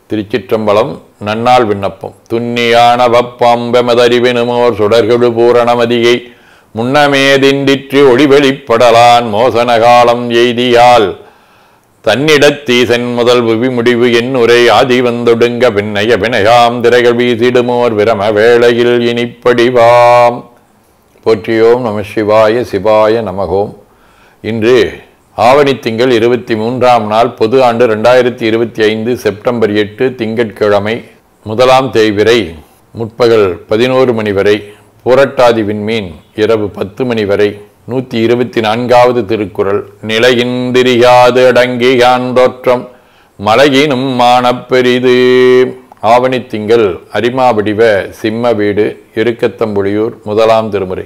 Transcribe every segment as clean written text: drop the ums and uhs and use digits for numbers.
திருச்சிற்றம்பலம். நன்னாள் விண்ணப்பம். துன்னியான வப்பாம்பெமதறிவினுமோர் சுடர்கெழு பூரணமதியை முன்னமே திண்டிற்று ஒளிவெளிப்படலான் மோசன காலம் எய்தியால் தன்னிடத்தீசன் முதல் புவி முடிவு என்னுரை ஆதி வந்தொடுங்க பின்னைய பிணையாம் திரைகள் வீசிடுமோர் விரம வேளையில் இனிப்படிவாம். போற்றியோம் நம சிவாய சிவாய நமகோம். இன்று ஆவணி திங்கள் 23ஆம் நாள், பொது ஆண்டு 2025 செப்டம்பர் 8 திங்கட்கிழமை. முதலாம் தேய்பிறை முற்பகல் 11 மணி வரை, புரட்டாதி விண்மீன் இரவு 10 மணி வரை. 124வது திருக்குறள். நிலையின்றிரியாது அடங்கியான் தோற்றம் மலையினும் மானப்பெரிது. ஆவணி திங்கள் அரிமாவடிவ சிம்ம வீடு, எருக்கத்தம்புலியூர். முதலாம் திருமுறை.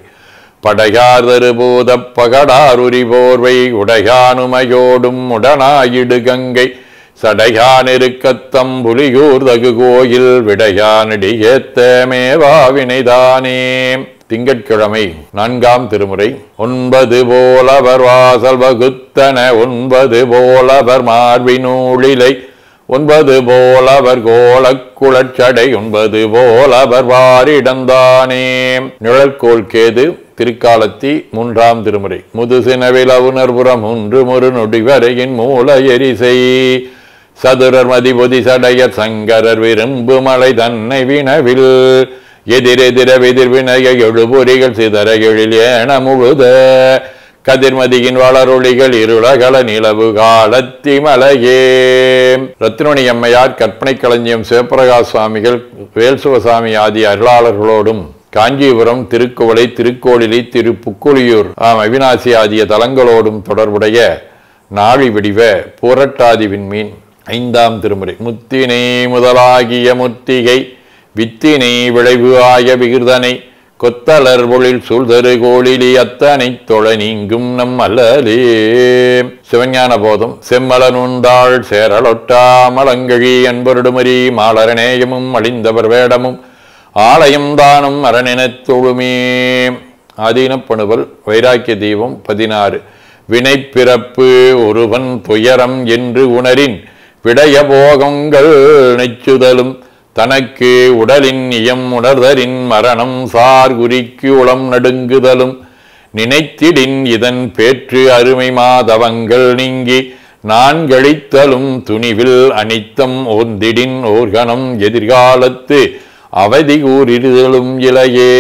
படையார்தரு பூத பகடாருரி போர்வை உடையானுமையோடும் உடனாயிடு கங்கை சடையான் எருக்கத்தம்புலியூர் தகு கோயில் விடையானடி ஏத்தமேவா வினைதானே. திங்கட்கிழமை. 4ஆம் திருமுறை. 9 போலவர் வாசல் வகுத்தன 9 போலவர் மார்பினூழிலை 9 போலவர் கோலக்குளச்சடை 9 போலவர் வாரிடந்தானே. நிழற்கோள் கேது. திருக்காலத்தி. 3ஆம் திருமுறை. முதுசினவில் அவுணர்புறம் 3 முரு நொடிவரையின் மூல எரிசை சதுரர் மதிபொதி சடையர் சங்கரர் விரும்பு மலை தன்னை வினவில் எதிரெதிர விதிர்வினைய எழுபொறிகள் சிதற எழில் ஏன முழுத கதிர்மதியின் வளரொளிகள் இருளகல நிலவு காலத்தி மலையே. ரத்னமணி அம்மையார், கற்பனை களஞ்சியம் சிவபிரகாஷ் சுவாமிகள், வேல்சுவசாமி ஆதி அருளாளர்களோடும் காஞ்சிபுரம், திருக்குவளை, திருக்கோளிலி, திருப்புக்குளியூர், அவிநாசி ஆகிய தலங்களோடும் தொடர்புடைய நாழி வடிவ புரட்டாதி விண்மீன். 5ஆம் திருமுறை. முத்தினை முதலாகிய முத்திகை வித்தினை விளைவு ஆய விகிர்தனை கொத்தலர் பொழில் சூழ்தரு கோளிலி அத்தனை தொழ நீங்கும் நம் அல்லலே. சிவஞான போதம். செம்மலனுந்தாள் சேரலொட்டா மலங்கழி அன்பருடுமரி மாலரநேயமும் அழிந்தவர் வேடமும் ஆலயம் தானும் அரணெனத் தொழுமே. ஆதீனப்பணுவல். வைராக்கிய தீபம் 16. வினைப்பிறப்பு ஒருவன் துயரம் என்று உணரின் விடைய போகங்கள் நெச்சுதலும் தனக்கு உடலின் இயம் உணர்தரின் மரணம் சார் குறிக்கு உளம் நடுங்குதலும் நினைத்திடின் இதன் பேற்று அருமை மாதவங்கள் நீங்கி நான் கழித்தலும் துணிவில் அனித்தம் ஓந்திடின் ஓர்கணம் எதிர்காலத்து அவதி கூறிடுதலும் இலையே.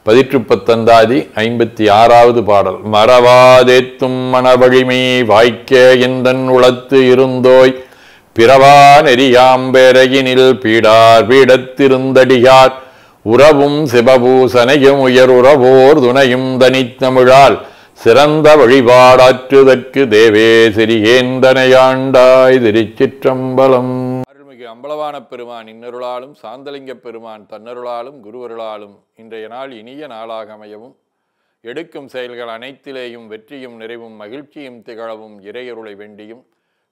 பதிற்றுப்பத்தந்தாதி 56வது பாடல். மறவாதேத்தும் மனவழிமை வாய்க்க எந்தன் உளத்து இருந்தோய் பிறவா நெறியாம்பெறையினில் பீடார் பீடத்திருந்தடியார் உறவும் சிவபூசனையும் உயர் உறவோர் துணையும் தனித்தமிழால் சிறந்த வழிபாடாற்றுதற்கு தேவே சிறியேந்தனையாண்டாய். திருச்சிற்றம்பலம். அருள்மிகு அம்பலவான பெருமான் இன்னருளாலும் சாந்தலிங்க பெருமான் தன்னருளாலும் குருவருளாலும் இன்றைய நாள் இனிய நாளாக அமையவும், எடுக்கும் செயல்கள் அனைத்திலேயும் வெற்றியும் நிறைவும் மகிழ்ச்சியும் திகழவும் இறையருளை வேண்டியும்,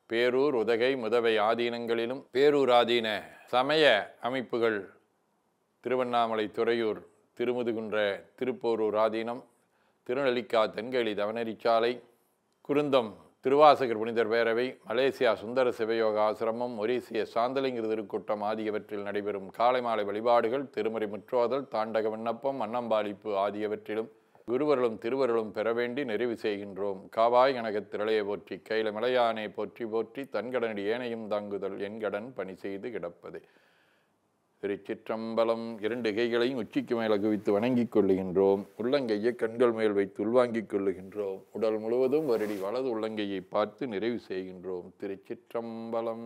பேரூர், உதகை, முதவை ஆதீனங்களிலும் பேரூர் ஆதீன சமய அமைப்புகள் திருவண்ணாமலை, துறையூர், திருமுதுகுன்ற, திருப்போரூர் ஆதீனம், திருநெல்லிக்கா தென்கேலி தவனரிச்சாலை, குருந்தம் திருவாசகர் புனிதர் பேரவை, மலேசியா சுந்தர சிவயோக ஆசிரமம், மொரீசிய சாந்தலிங்கர் திருக்கூட்டம் ஆகியவற்றில் நடைபெறும் காலை மாலை வழிபாடுகள், திருமுறை முற்றோதல், தாண்டக விண்ணப்பம், அன்னம்பாளிப்பு ஆகியவற்றிலும் குருவர்களும் திருவருளும் பெற வேண்டி நிறைவு செய்கின்றோம். காவாய் கனகத் திரளையை போற்றி கையில மலையானே போற்றி போற்றி தன்கடனடி ஏனையும் தாங்குதல் என்கடன் பணி செய்து கிடப்பதே. திருச்சிற்றம்பலம். 2 கைகளையும் உச்சிக்கு மேல குவித்து வணங்கிக் கொள்ளுகின்றோம். உள்ளங்கையை கண்கள் மேல் வைத்து உள்வாங்கிக் கொள்ளுகின்றோம். உடல் முழுவதும் வருடி வலது உள்ளங்கையை பார்த்து நிறைவு செய்கின்றோம். திருச்சிற்றம்பலம்.